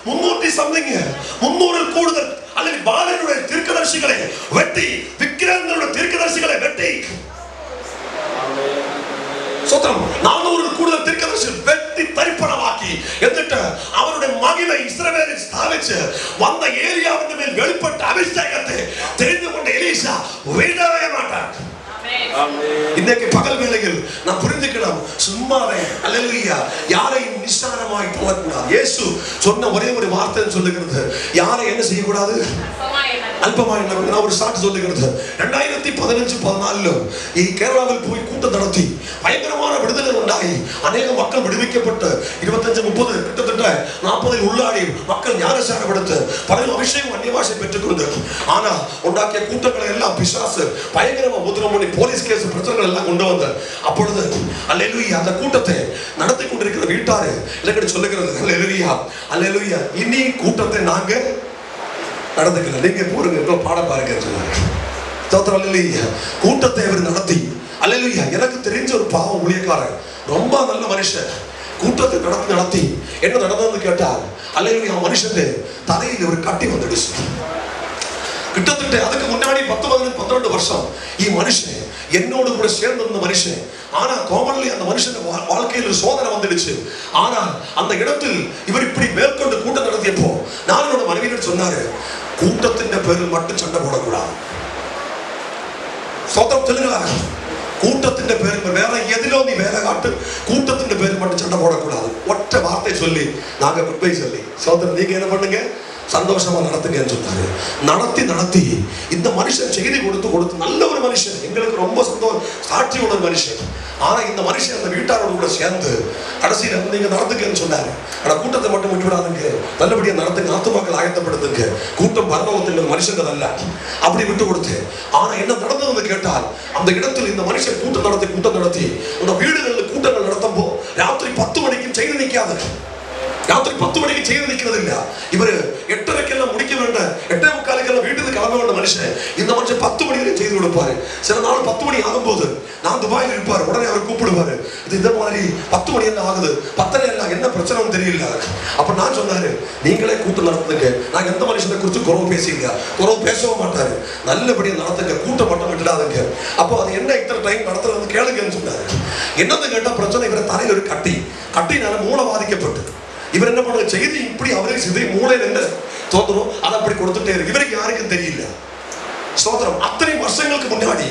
300 கூடுதல் அல்லது பாலினுடைய தீர்க்கதரிசிகளை வெட்டி, விக்கிரகங்களுடைய தீர்க்கதரிசிகளை வெட்டி, 400 கூடுதல் தீர்க்கதரிசிகள் வெட்டி தரிப்பணமாக்கி എന്നിട്ട് அவருடைய மகிமை இஸ்ரவேலில் ஸ்தாபிச்சு வந்த ஏலியாவின் மேல் வெளிப்பட்ட அபிஷேகத்தை தெரிந்து கொண்ட எலிசா விடவே மாட்டார். இன்னைக்கு பகல் வேளையில் நாம் புரிந்துக்கலாம், சும்மாவே அல்லேலூயா யாரையும் நிஸ்சாரமாய் போகக்கூடாது. இயேசு சொன்ன ஒரே ஒரு வார்த்தை சொல்லுகிறது, யாரை என்ன செய்யக்கூடாது, அல்பமாய். நான் ஒரு சாட்டு சொல்லுகிறது, 2015-14 கேரளாவில் போய் கூட்டம் நடத்தி பயங்கரமான விடுதலை உண்டாகி அநேக மக்கள் விடுவிக்கப்பட்டு 25-30 கிட்டத்தட்ட 40 உள்ளாடி மக்கள் ஞானசாரப்படுத்த பலரும் அபிஷேகம் அந்நியவாசை பெற்றுக்கொண்டு, ஆனா உண்டாக்கிய கூட்டங்களை எல்லாம் பிசாசு பயங்கரமா உதிரம் பண்ணி போலீஸ் கேஸ் பிரச்சனைகள் எல்லாம் கொண்டு வந்த அப்பொழுது அல்லேலூயா அந்த கூட்டத்தை நடத்தி கொண்டிருக்கிற வீட்டாரு இல்லைன்னு சொல்லுகிறது, அல்லேலூயா அல்லேலூயா இனி கூட்டத்தை நாங்க நடந்துக்கல, நீங்க போருங்க பாட பாருங்க சொன்னாங்க. அல்லேலூயா கூட்டத்தை அவர் நடத்தி, அல்லேலூயா எனக்கு தெரிஞ்ச ஒரு பாவம் ஊழியக்காரன், ரொம்ப நல்ல மனுஷன், கூட்டத்தை நடத்தி என்ன நடந்ததுன்னு கேட்டால் அல்லேலூயா மனுஷன் தலையில் ஒரு கட்டி வந்துடுச்சு. கிட்டத்தட்ட அதுக்கு முன்னாடி 10-12 வருஷம் மனுஷன் என்னோடு கூட சேர்ந்திருந்த மனுஷன். ஆனா கோமன்லி அந்த மனுஷன் வாழ்க்கையில் சோதனை வந்துடுச்சு. ஆனால் அந்த இடத்தில் இவர் இப்படி மேற்கொண்டு கூட்டம் நடத்தியப்போ நான் என்னோட மனைவியிடம் சொன்னாரு, கூட்டத்தின் பேரில் மட்டும் சண்டை போடக்கூடாது. சோதரம் சொல்லுங்களா, கூட்டத்தின் பேரில் வேற எதிலோ நீ வேலை காட்டு, கூட்டத்தின் பேரில் மட்டும் சண்டை போடக்கூடாது. ஒற்றை வார்த்தை சொல்லி நாங்க குட் பை சொல்லி, சோதரம் நீங்க என்ன பண்ணுங்க, சந்தோஷமா நடத்துங்கன்னு சொன்னாரு. நடத்தி இந்த மனுஷன் செய்தி கொடுத்து நல்ல ஒரு மனுஷன், எங்களுக்கு ரொம்ப சந்தோஷம், சாட்சி உள்ள மனுஷன். ஆனா இந்த மனுஷன் அந்த வீட்டாரோடு கூட சேர்ந்து கடைசியில் நீங்க நடத்துங்கன்னு சொன்னாரு. ஆனா கூட்டத்தை மட்டும் விட்டுவிடாதுங்க, நல்லபடியா நடத்துங்க, ஆத்துமாக்கள் ஆயத்தப்படுத்துங்க, கூட்டம் பரலோகத்தில் மனுஷங்கள் அல்ல, அப்படி விட்டு கொடுத்து. ஆனா என்ன நடந்ததுன்னு கேட்டால் அந்த இடத்தில் இந்த மனுஷன் கூட்டம் நடத்தி அந்த வீடுகளில் கூட்டங்கள் நடத்தும்போ ராத்திரி 10 மணிக்கு செய்து நிற்காது, ராத்திரி 10 மணிக்கு செய்து நிற்கிறது இல்ல. இவர் 8:30 முடிக்க வேண்டாம், 8:45 வீட்டுக்கு கிளம்ப வேண்ட மனுஷன் இந்த மனுஷன் 10 மணி வரைக்கும் செய்து கொடுப்பாரு. சில நாள் 10 மணி ஆகும்போது நான் துபாயில் இருப்பாரு, உடனே அவர் கூப்பிடுவாரு, இது இந்த மாதிரி 10 மணி என்ன ஆகுது, 10:30 என்ன பிரச்சனைன்னு தெரியல. அப்ப நான் சொன்னாரு, நீங்களே கூட்டம் நடத்துங்க, நான் எந்த மனுஷனை குறித்து குறவு பேசிங்க, குறவு பேசவும் மாட்டாரு, நல்லபடியா நடத்துங்க, கூட்டம் மட்டும் விட்டுடாதுங்க. அப்போ அது என்ன இத்தனை டைம் நடத்துறது கேளுங்கன்னு சொன்னாரு. என்னது கேட்டா பிரச்சனை, இவரை தலையில் ஒரு கட்டினால மூளை பாதிக்கப்பட்டு இவர் என்ன பண்ணுற செய்தி இப்படி அவரே சிதை மூளையில் என்ன தோன்றோம் அதை அப்படி கொடுத்துட்டே இருக்கு. இவருக்கு யாருக்கும் தெரியல. ஸ்தோத்திரம். அத்தனை வருஷங்களுக்கு முன்னாடி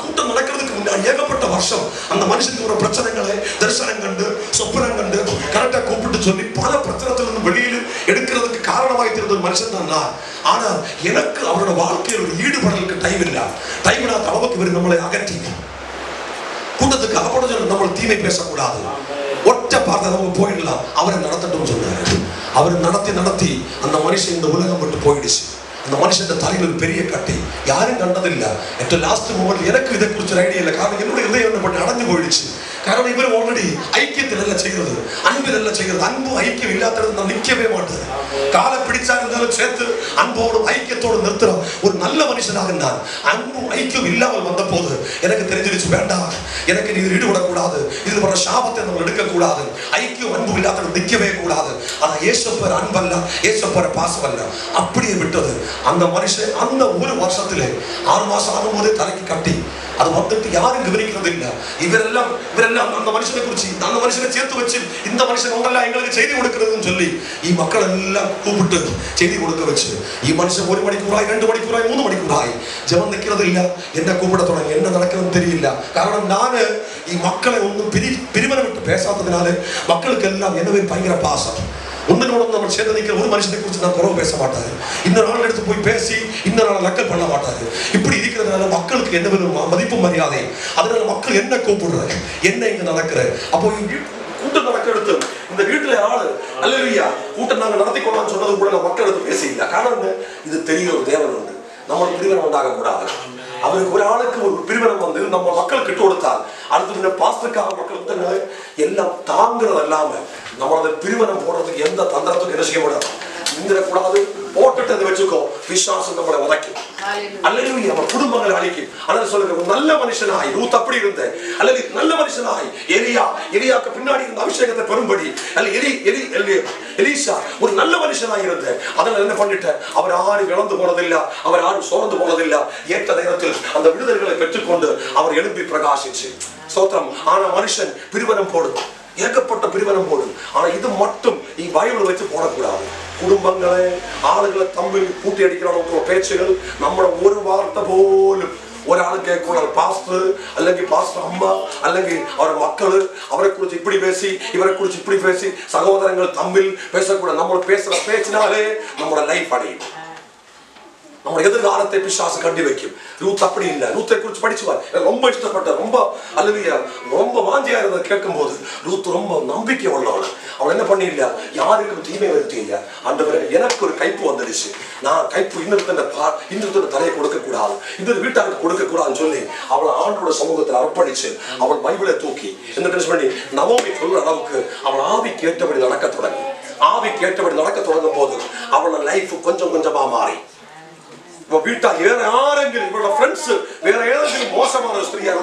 கூட்டம் நடக்கிறதுக்கு முன்னாடி ஏகப்பட்ட வருஷம் அந்த மனுஷனுக்கு ஒரு பிரச்சனைகளை தரிசனம் கண்டு சொப்பனம் கண்டு கரெக்டா கூப்பிட்டு சொல்லி பல பிரச்சனத்திலிருந்து வெளியில் எடுக்கிறதுக்கு காரணமாக இருந்த மனுஷன் தான். ஆனா எனக்கு அவரோட வாழ்க்கையில் ஒரு ஈடுபடலுக்கு டைம் இல்லாத அளவுக்கு இவர் நம்மளை அகற்றி கூட்டத்துக்கு அகப்பட நம்ம தீமை பேசக்கூடாது, ஒற்றை பார்த்து நம்ம போயிடலாம், அவரை நடத்தட்டும் சொன்னாரு. அவர் நடத்தி அந்த மனுஷன் இந்த உலகம் விட்டு போயிடுச்சு. அந்த மனுஷன் தலையில் பெரிய கட்டி யாரும் கண்டதில்லை. லாஸ்ட் மூமெண்ட் எனக்கு இதை குறிச்ச ஐடியா இல்லை. காரணம் என்னுடைய இதயம் பண்ணி அடைஞ்சு போயிடுச்சு. കാരണം ഇവർ ഓൾറെഡി ഐക്യത്തിലല്ല ചെയ്യുന്നത്, അൻപിലല്ല ചെയ്യുന്നത്. അൻപും ഐക്യം ഇല്ലാത്തത് നാം നിൽക്കവേ മാട്ടത്. കാലം പിടിച്ചാലും ചേർത്ത് അൻപോടും ഐക്യത്തോടും നിർത്തണം. ഒരു நல்ல மனுஷனாக நான் அன்பும் ஐக்கியம் இல்லாமல் வந்த போது எனக்கு தெரிஞ்சிருச்சு, வேண்டாம், எனக்கு நீ ஈடுபடக்கூடாது, இதில் வர சாபத்தை நம்ம எடுக்கக்கூடாது, ஐக்கியம் அன்பு இல்லாத நிற்கவே கூடாது. ஆனால் ஏசப்பர் அன்பல்ல, ஏசப்பர் பாசம் அல்ல, அப்படியே விட்டது. அந்த மனுஷன் அந்த ஒரு வருஷத்திலே 6 மாசம் ஆகும்போதே தலைக்கு கட்டி அது வந்துட்டு யாரும் விவரிக்கிறது இல்லை. இவரெல்லாம் அந்த மனுஷனை குறிச்சு அந்த மனுஷனை சேர்த்து வச்சு இந்த மனுஷன் ஒன்றெல்லாம் எங்களுக்கு செய்தி கொடுக்கிறதுன்னு சொல்லி மக்கள் எல்லாம் கூப்பிட்டு செய்தி கொடுக்க வச்சு மனுஷன் 1 மணிக்கூறாய் 2 மணிக்கூறாய் 3 மணிக்கூறாய் ஜெபம் நிற்கிறது இல்லை. என்ன கூப்பிட தொடங்கி என்ன நடக்குதுன்னு தெரியல. காரணம் நானு மக்களை ஒன்றும் பிரிவினை விட்டு பேசாததுனால மக்களுக்கு எல்லாம் என்ன பயங்கர பாசம். ஒன்னோட நம்ம சேர்ந்து நிற்கிற ஒரு மனுஷனை குறித்து நான் குறவு பேச மாட்டாரு, இந்த நாள் எடுத்து போய் பேசி இந்த நாள் நக்கல் பண்ண மாட்டாரு. இப்படி இருக்கிறதுனால மக்களுக்கு என்ன வேணும், மதிப்பு மரியாதை. அதனால மக்கள் என்ன கூப்பிடுறாரு, என்ன இங்க நடக்கிற. அப்போ கூட்டம் நடக்க எடுத்து இந்த வீட்டுல ஆளு அல்லேலூயா கூட்டம் நாங்க நடத்தி கொள்ளலாம்னு சொன்னது கூட நான் மக்கள் எடுத்து பேசியில்லை. காரணம் இது தெரிய ஒரு தேவன் உண்டு, நம்மளுக்கு பிரிவினை உண்டாக கூடாது. அவருக்கு ஒரு ஆளுக்கு ஒரு பிரிவினம் வந்து நம்ம மக்கள் கிட்ட கொடுத்தால் அடுத்து பாஸ்துக்காக மக்கள் எல்லாம் தாங்கிறது இல்லாம நம்மளோட பிரிவினம் போடுறதுக்கு எந்த தந்திரத்துக்கு என்ன செய்ய முடியாது, கூடாது. போட்டுட்டு வச்சுக்கோ, விசுவாசம் நம்மளை உதைக்கும். அல்லேலூயா, நம்ம குடும்பங்களை அழிக்கும். ஆனால் சொல்லுங்க, நல்ல மனுஷனாய் ரூத் அப்படி இருந்த அல்லது நல்ல மனுஷனாய் எலியாக்கு பின்னாடி இருந்த அபிஷேகத்தை பெறும்படி அல்ல எலிசா ஒரு நல்ல மனுஷனாய் இருந்த. அதனால என்ன பண்ணிட்ட, அவர் யாரும் இழந்து போனதில்லை, அவர் யாரும் சோர்ந்து போனதில்லை. ஏற்ற நேரத்தில் அந்த விடுதலைகளை பெற்றுக்கொண்டு அவர் எழுப்பி பிரகாசிச்சு ஸ்தோத்திரம். ஆனா மனுஷன் பிரிவினம் போடும், ஏகப்பட்ட பிரிவினம் போடும். ஆனா இது மட்டும் பைபிள் வச்சு போடக்கூடாது. குடும்பங்களை ஆளுகளை தம்பி பூட்டி அடிக்கிற பேச்சுகள் நம்மளோட ஒரு வார்த்தை போலும் ஒரு ஆளு கேட்கக்கூடாது. பாஸ்டர் அல்லது பாஸ்டர் அம்மா அல்லது அவர் மக்கள் அவரை குறித்து இப்படி பேசி இவரை குறித்து இப்படி பேசி சகோதரங்கள் தம்பில் பேசக்கூடாது. நம்ம பேசுற பேச்சினாலே நம்மளோட லைஃப் அடையும், நம்ம எதிர்காலத்தை பிசாசு கண்டி வைக்கும். ரூத் அப்படி இல்லை. ரூத்தை குறித்து படிச்சுவார், ரொம்ப இஷ்டப்பட்ட ரொம்ப அல்லவியா ரொம்ப வாஞ்சியா இருந்ததை கேட்கும் போது ரூத் ரொம்ப நம்பிக்கை உள்ளவள். அவள் என்ன பண்ணிடல, யாருக்கும் தீமை வருத்தி இல்லை. அந்த எனக்கு ஒரு கைப்பு வந்துடுச்சு, நான் கைப்பு இன்னொருத்தோட தலையை கொடுக்க கூடாது, இன்னொரு வீட்டாருக்கு கொடுக்க கூடாதுன்னு சொல்லி அவளை ஆண்டோட சமூகத்தில் அர்ப்பணிச்சு அவள் பைபிளை தூக்கி என்ன பண்ணி நவோமி சொல்ற அளவுக்கு அவள் ஆவி கேட்டபடி நடக்க தொடங்கி. ஆவி கேட்டபடி நடக்க தொடங்கும் போது அவளோட லைஃப் கொஞ்சம் கொஞ்சமா மாறி வீட்டா வேற யாரெങ്കിലും இவரோட ஃப்ரெண்ட்ஸ் வேற ஏதாவது மோசமான ஸ்திரியா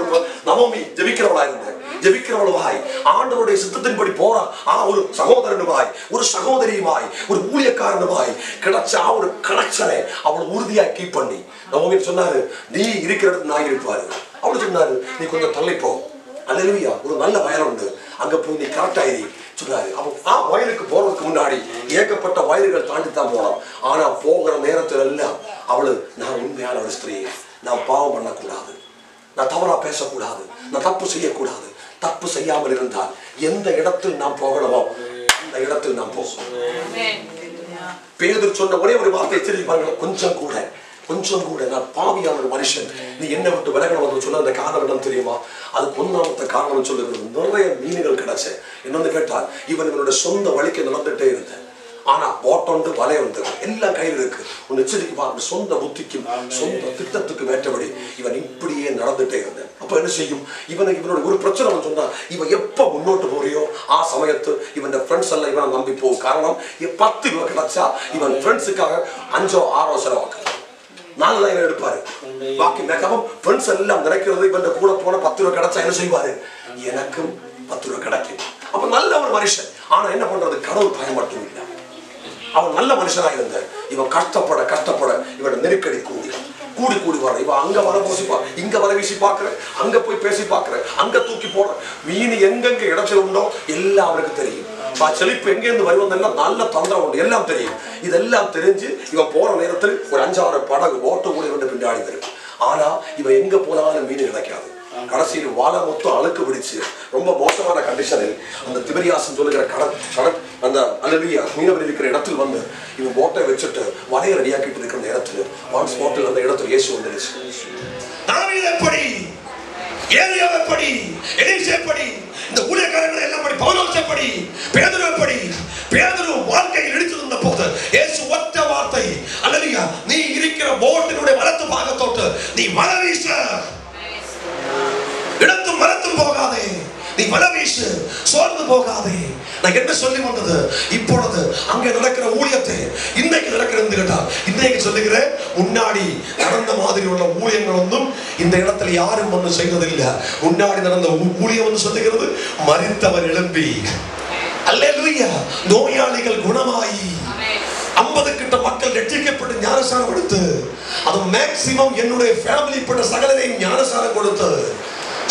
நவோமி ஜெபிக்கிறவளா இருந்த ஜெபிக்கிறவளுமாய் ஆண்டவருடைய சித்தத்தின்படி போறா ஒரு சகோதரனுமாய் ஒரு சகோதரியுமாய் ஒரு ஊழியக்காரனுமாய் கிடைச்ச ஒரு கனெக்ஷனை அவள் உறுதியா கீப் பண்ணி நவோமி சொன்னாரு, நீ இருக்கிற இடத்துல நான் இருப்பாரு. அவளு சொன்னாரு, நீ கொஞ்சம் தள்ளிப்போ, அல்லேலூயா, ஒரு நல்ல வயல் உண்டு, அங்க போய் நீ கரெக்டாயிரி சொன்னாரு. அவன் வயலுக்கு போறதுக்கு முன்னாடி ஏகப்பட்ட வயல்கள் தாண்டித்தான் போனான். ஆனா போகிற நேரத்துல எல்லாம் அவளு, நான் உண்மையான ஒரு ஸ்திரீ, நான் பாவம் பண்ணக்கூடாது, நான் தவறா பேசக்கூடாது, நான் தப்பு செய்யக்கூடாது. தப்பு செய்யாமல் இருந்தால் எந்த இடத்தில் நாம் போகணுமோ அந்த இடத்தில் நாம் போகணும். பேதுரு சொன்ன ஒரே ஒரு வார்த்தை எச்சரிப்பாங்க, கொஞ்சம் கூட நான் பாவியான ஒரு மனுஷன், நீ என்ன விட்டு விலகணும் சொல்ல அந்த காரணம் என்ன தெரியுமா? அதுக்கு ஒன்றாமத்த காரணம் சொல்லுறது, நிறைய மீன்கள் கிடைச்ச என்னன்னு கேட்டால் இவனோட சொந்த வழிக்கு நடந்துட்டே இருந்தேன். ஆனா போட்டோண்டு வலை வந்து எல்லாம் கையில் இருக்கு. உன் எச்சரிக்கை பார்க்க சொந்த புத்திக்கும் சொந்த திட்டத்துக்கும் ஏற்றபடி இவன் இப்படியே நடந்துட்டே இருந்தேன். அப்ப என்ன செய்யும், இவனோட ஒரு பிரச்சனை சொன்னா இவன் எப்ப முன்னோட்டு போறியோ ஆ சமயத்து இவன் ஃப்ரெண்ட்ஸ் எல்லாம் இவனை நம்பி போகும். காரணம் 10 ரூபா கிடைச்சா இவன் ஃப்ரெண்ட்ஸுக்காக 5 or 6 செலவாக்குறான், 4 லைன் எடுப்பாரு. பாக்கி மேக்கப்பும் ஃப்ரெண்ட்ஸ் எல்லாம் நினைக்கிறது இவன் கூட போன 10 ரூபா கிடைச்சா என்ன செய்வாரு, எனக்கும் 10 ரூபா கிடைக்கும். அப்ப நல்ல ஒரு மனுஷன். ஆனா என்ன பண்றது, கடவுள் பயம் மட்டும் இல்லை. அவன் நல்ல மனுஷனாக இருந்த இவன் கஷ்டப்பட இவன் நெருக்கடி கூடி வர இவன் அங்க வர பூசிப்பா, இங்க வர வீசி பாக்குற, அங்க போய் பேசி பாக்குற, அங்க தூக்கி போடுற, மீன் எங்கெங்க இடத்துல உண்டோ எல்லாம் அவனுக்கு தெரியும். செழிப்பு எங்கேருந்து வருவதெல்லாம் நல்ல தந்திரம் உண்டு, எல்லாம் தெரியும். இதெல்லாம் தெரிஞ்சு இவன் போற நேரத்தில் ஒரு 5-6 படகு போட்டு கூட இவன் பின்னாடி வரும். ஆனா இவன் எங்க போனாலும் மீன் கிடைக்காது. கடைசியில் வாழை மொத்தம் அழுக்கு பிடிச்சு ரொம்ப மோசமான கண்டிஷனில் அந்த திபரியாசன் சொல்லுகிற கடல் அந்த அல்லவியா மீனவர் இருக்கிற இடத்தில் வந்து இவன் போட்டை வச்சுட்டு வலையை ரெடியாக்கிட்டு இருக்கிற நேரத்தில் ஒன் ஸ்பாட்டில் அந்த இடத்துல இயேசு வந்துருச்சு. தாவீது எப்படி, ஏலியா எப்படி, எலிசா எப்படி, இந்த ஊழியக்காரர்கள் எல்லாம் எப்படி, பவுலோஸ் எப்படி, பேதுரு எப்படி, பேதுரு வாழ்க்கையில் இடிச்சிருந்த போது இயேசு ஒற்ற வார்த்தை, அல்லவியா நீ இருக்கிற போட்டினுடைய வலது பாகத்தோட்டு நீ வலை வீச. இடத்தும் மரத்தும் போகாதே, நீ வல வீசு, சோர்ந்து போகாதே. நான் என்ன சொல்லி வந்தது? இப்பொழுது அங்கே நடக்கிற ஊழியத்தை இன்னைக்கு நடக்கிறது கேட்டா, இன்னைக்கு சொல்லுகிறேன், முன்னாடி நடந்த மாதிரி உள்ள ஊழியங்கள் ஒன்றும் இந்த இடத்துல யாரும் ஒன்றும் செய்ததில்லை. முன்னாடி நடந்த ஊழியம் வந்து சொல்லுகிறது, மரித்தவர் எழும்பி, அல்லேலூயா, நோயாளிகள் குணமாயி, 50 கிட்ட மக்கள் ரட்சிக்கப்பட்டு ஞானசாரம் கொடுத்து, அது மேக்சிமம் என்னுடைய ஃபேமிலி பட்ட சகலரையும் ஞானசாரம் கொடுத்து,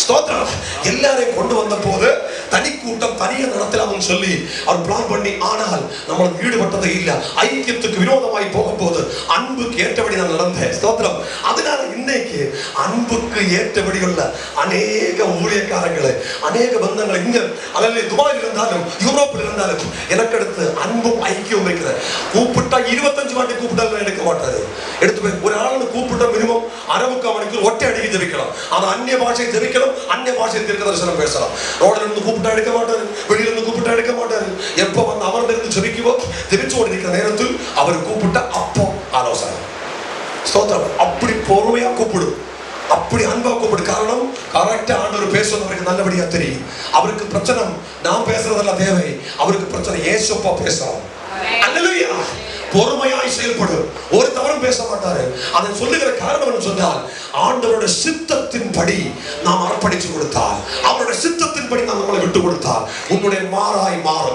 ஸ்தோத்திரம், எல்லாரையும் கொண்டு வந்த போது தனி கூட்டம் தனியாக நடத்தலாம்னு சொல்லி அவர் பிளான் பண்ணி, ஆனால் நம்மளுக்கு ஈடுபட்டதே இல்லை. ஐக்கியத்துக்கு விரோதமாய் போகும் போது அன்புக்கு ஏற்றபடி நான் நடந்தேன். ஸ்தோத்திரம். அதனால இன்னைக்கு அன்புக்கு ஏற்றபடி உள்ள அநேக ஊழியக்காரங்களை, அநேக பந்தங்களை இங்க அதில் துபாயில் இருந்தாலும் யூரோப்பில் இருந்தாலும் எனக்கு எடுத்து அன்பும் ஐக்கியம் வைக்கிற, கூப்பிட்டா 25 வாட்டி கூப்பிட்டாலும் எடுக்க மாட்டாரு. எடுத்து போய் ஒரு ஆளுன்னு கூப்பிட்ட மினிமம் அரபுக்கு அவனுக்கு ஒட்டை அடிக்க ஜெபிக்கலாம். அது அந்நிய பாஷையை ஜெபிக்கலாம், அந்நிய பாஷையை தீர்க்க தரிசனம் பேசலாம். ரோட்ல இருந்து கூப்பிட்டா எடுக்க மாட்டாரு, வெளியில இருந்து கூப்பிட்டா எடுக்க மாட்டாரு. எப்ப வந்து அமர்ந்திருந்து ஜெபிக்குவோ, ஜெபிச்சு கொண்டிருக்கிற நேரத்தில் அவர் கூப்பிட்டா அப்போ ஆலோசனை. ஸ்தோத்திரம். அப்படி பொறுமையா கூப்பிடு, அப்படி அன்பா கூப்பிடு. காரணம், கரெக்டா ஆண்டவர் பேசுவது அவருக்கு நல்லபடியா தெரியும். அவருக்கு பிரச்சனை நான் பேசுறதெல்லாம் தேவை, அவருக்கு பிரச்சனை ஏசப்பா பேசுறோம். அல்லேலூயா. பொறுமையாய் செயல்படும், ஒரு தவறும் பேச மாட்டாரு. அதை சொல்லுகிற காரணம் சொன்னால், ஆண்டவருடைய சித்தத்தின்படி நாம் அர்ப்பணிச்சு கொடுத்தால், அவருடைய சித்தத்தின்படி நாம் நம்மளை விட்டு கொடுத்தால், உன்னுடைய மாறாய் மாறும்.